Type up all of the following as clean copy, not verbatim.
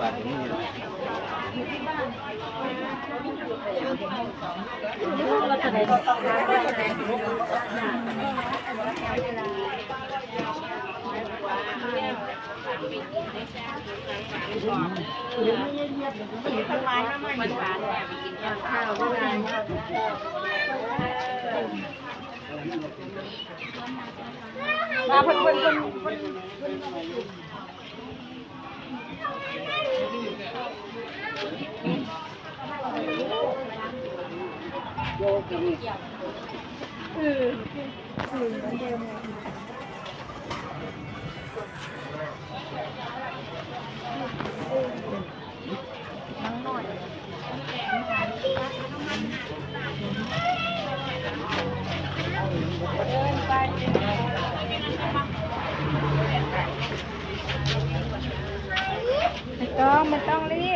บาทนี่มาเพิ่นไ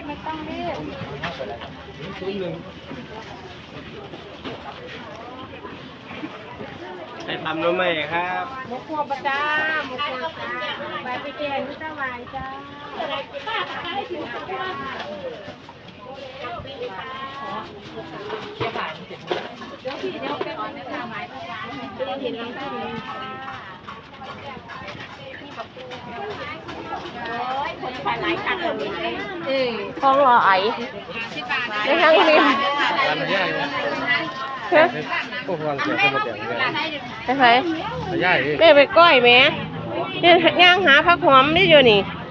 ม่ต้องรีบให้ทำรู้ไหมครับ หมูครัวประจ้าหมูครัวจ้าไปแกงนี่จ้าวายจ้าท้องรอไอในทางริม ทำย่ายนะพวกฟังเสียงก็มาเดี๋ยวนี้ ใช่ ย่ายดิ แม่ไปก้อยแม่เนี่ยย่างหาผักหอมนี่อยู่นี่ อ